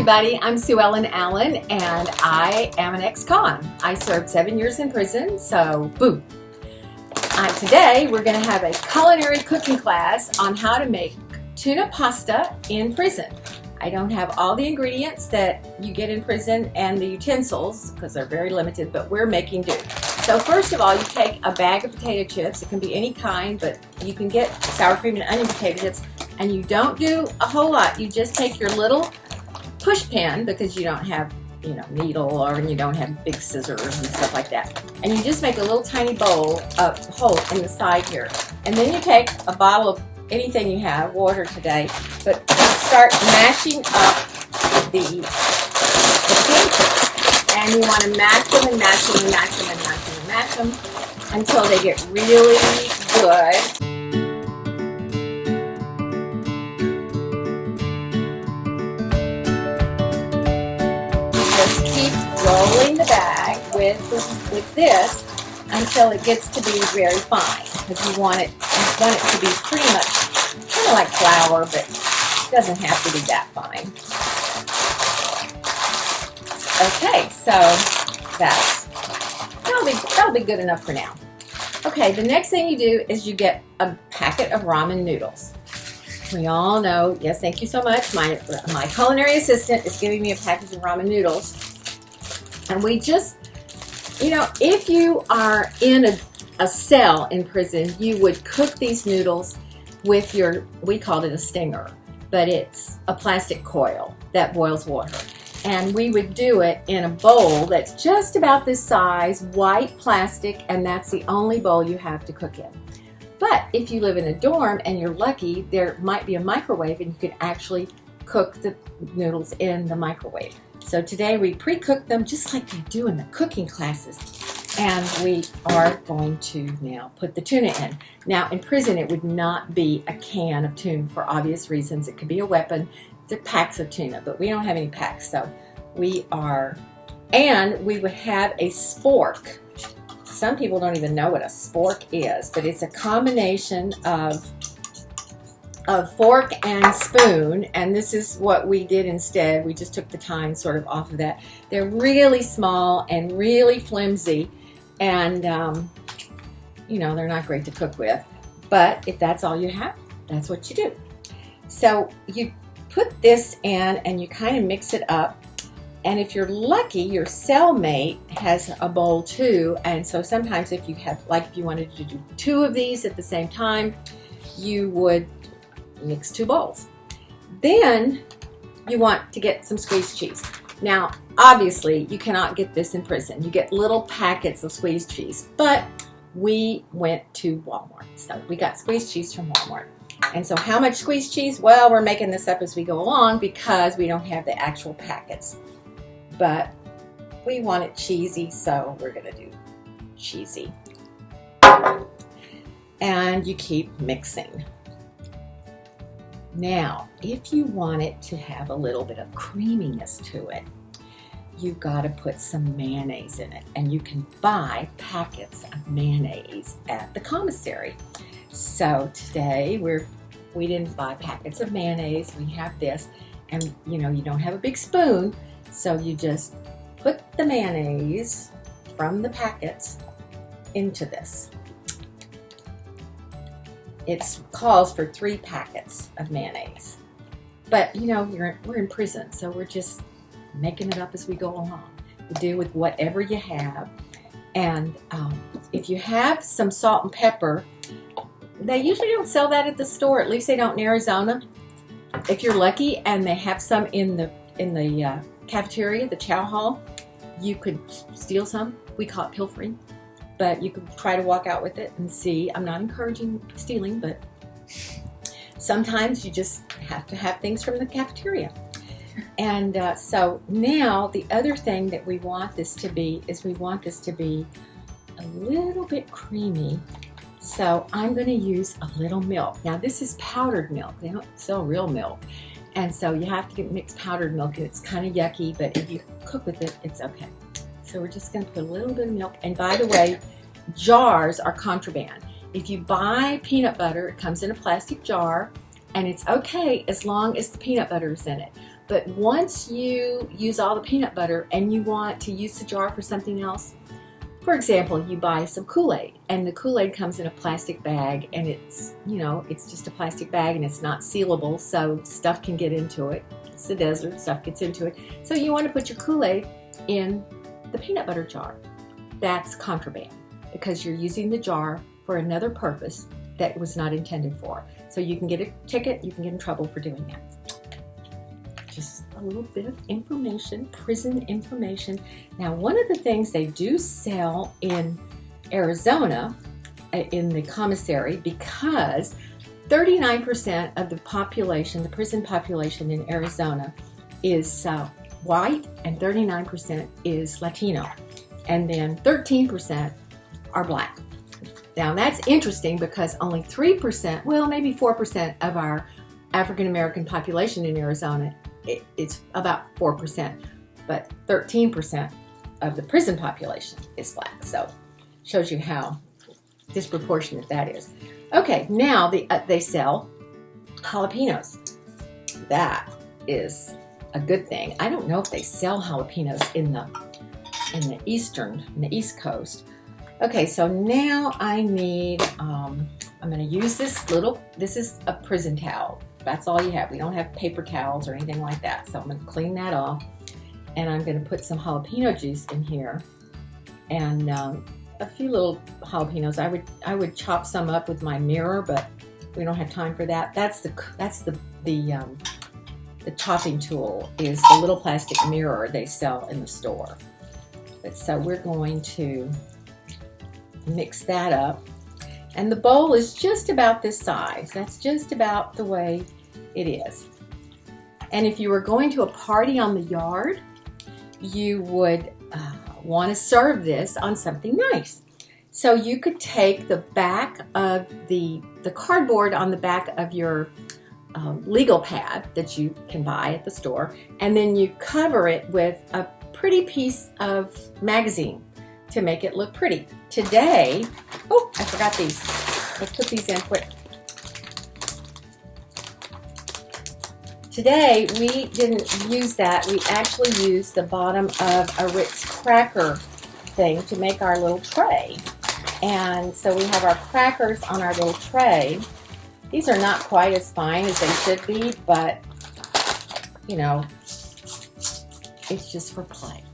everybody, I'm Sue Ellen Allen and I am an ex-con. I served 7 years in prison, so boom. Today we're going to have a culinary cooking class on how to make tuna pasta in prison. I don't have all the ingredients that you get in prison and the utensils because they're very limited, but we're making do. So first of all, you take a bag of potato chips. It can be any kind, but you can get sour cream and onion potato chips, and you don't do a whole lot. You just take your little push pin, because you don't have, needle, or you don't have big scissors and stuff like that. And you just make a little tiny bowl of hole in the side here. And then you take a bottle of anything you have, water today, but start mashing up the potato chips. And you want to mash them and mash them and mash them and mash them and mash them until they get really good. Keep rolling the bag with this until it gets to be very fine, because you want it to be pretty much kind of like flour, but it doesn't have to be that fine. Okay, so that'll be good enough for now. Okay, the next thing you do is you get a packet of ramen noodles. We all know, yes, thank you so much. My culinary assistant is giving me a package of ramen noodles. And we just, if you are in a cell in prison, you would cook these noodles with we called it a stinger, but it's a plastic coil that boils water. And we would do it in a bowl that's just about this size, white plastic, and that's the only bowl you have to cook in. But if you live in a dorm and you're lucky, there might be a microwave and you can actually cook the noodles in the microwave. So today we pre-cook them just like they do in the cooking classes. And we are going to now put the tuna in. Now in prison it would not be a can of tuna for obvious reasons. It could be a weapon. They're packs of tuna, but we don't have any packs. So we would have a spork. Some people don't even know what a spork is, but it's a combination of fork and spoon, and this is what we did instead. We just took the tine sort of off of that. They're really small and really flimsy, and they're not great to cook with, but if that's all you have, that's what you do. So you put this in and you kind of mix it up. And if you're lucky, your cellmate has a bowl too. And so sometimes if you wanted to do 2 of these at the same time, you would mix 2 bowls. Then you want to get some squeezed cheese. Now, obviously, you cannot get this in prison. You get little packets of squeezed cheese, but we went to Walmart. So we got squeezed cheese from Walmart. And so how much squeezed cheese? Well, we're making this up as we go along because we don't have the actual packets. But we want it cheesy, so we're going to do cheesy. And you keep mixing. Now, if you want it to have a little bit of creaminess to it, you've got to put some mayonnaise in it. And you can buy packets of mayonnaise at the commissary. So today, we didn't buy packets of mayonnaise. We have this. And, you don't have a big spoon. So you just put the mayonnaise from the packets into this. It calls for 3 packets of mayonnaise. But, we're in prison, so we're just making it up as we go along. You do with whatever you have. And if you have some salt and pepper, they usually don't sell that at the store. At least they don't in Arizona. If you're lucky and they have some in the cafeteria, the chow hall, you could steal some. We call it pilfering. But you could try to walk out with it and see. I'm not encouraging stealing, but sometimes you just have to have things from the cafeteria. And so now the other thing that we want this to be is we want this to be a little bit creamy. So I'm going to use a little milk. Now this is powdered milk. They don't sell real milk. And so you have to mix powdered milk, and it's kind of yucky, but if you cook with it, it's okay. So we're just going to put a little bit of milk. And by the way, jars are contraband. If you buy peanut butter, it comes in a plastic jar, and it's okay as long as the peanut butter is in it. But once you use all the peanut butter and you want to use the jar for something else, for example, you buy some Kool-Aid and the Kool-Aid comes in a plastic bag and it's, you know, it's just a plastic bag and it's not sealable, so stuff can get into it. It's the desert, stuff gets into it. So you want to put your Kool-Aid in the peanut butter jar. That's contraband because you're using the jar for another purpose that was not intended for. So you can get a ticket, you can get in trouble for doing that. Just a little bit of information, prison information. Now, one of the things they do sell in Arizona, in the commissary, because 39% of the population, the prison population in Arizona, is white and 39% is Latino, and then 13% are black. Now, that's interesting because only 3%, well, maybe 4% of our African American population in Arizona, it's about 4%, but 13% of the prison population is black. So shows you how disproportionate that is. Okay, now they sell jalapenos. That is a good thing. I don't know if they sell jalapenos in the East Coast. Okay, so now I need, I'm going to use this is a prison towel. That's all you have. We don't have paper towels or anything like that. So I'm going to clean that off. And I'm going to put some jalapeno juice in here. And a few little jalapenos. I would chop some up with my mirror, but we don't have time for that. That's the chopping tool, is the little plastic mirror they sell in the store. So we're going to mix that up. And the bowl is just about this size. That's just about the way it is. And if you were going to a party on the yard, you would want to serve this on something nice. So you could take the back of the cardboard on the back of your legal pad that you can buy at the store, and then you cover it with a pretty piece of magazine to make it look pretty. Today, oh, I forgot these. Let's put these in quick. Today, we didn't use that. We actually used the bottom of a Ritz cracker thing to make our little tray. And so we have our crackers on our little tray. These are not quite as fine as they should be, but, you know, it's just for play.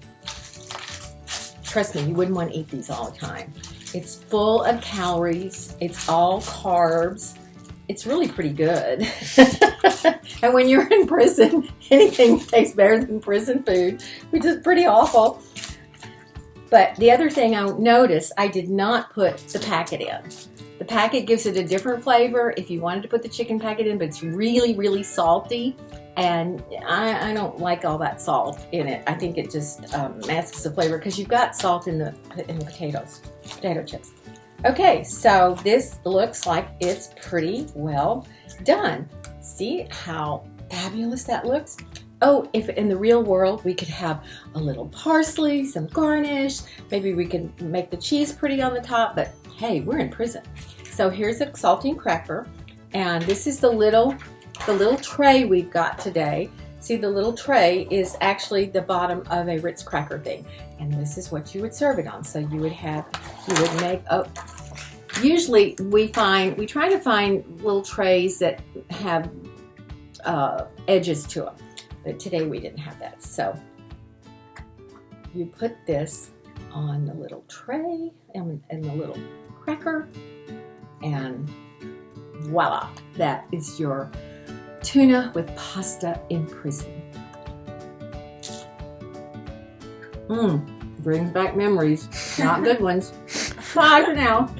Trust me, you wouldn't want to eat these all the time. It's full of calories. It's all carbs. It's really pretty good. And when you're in prison, anything tastes better than prison food, which is pretty awful. But the other thing I noticed, I did not put the packet in. The packet gives it a different flavor if you wanted to put the chicken packet in, but it's really, really salty. And I don't like all that salt in it. I think it just masks the flavor because you've got salt in the potato chips. Okay, so this looks like it's pretty well done. See how fabulous that looks? Oh, if in the real world we could have a little parsley, some garnish, maybe we can make the cheese pretty on the top, but hey, we're in prison. So here's a saltine cracker, and this is the little tray we've got today. See, the little tray is actually the bottom of a Ritz cracker thing, and this is what you would serve it on. So you would make, usually we try to find little trays that have edges to them, but today we didn't have that. So you put this on the little tray and the little cracker, and voila, that is your tuna with pasta in prison. Brings back memories, not good ones. Bye for now.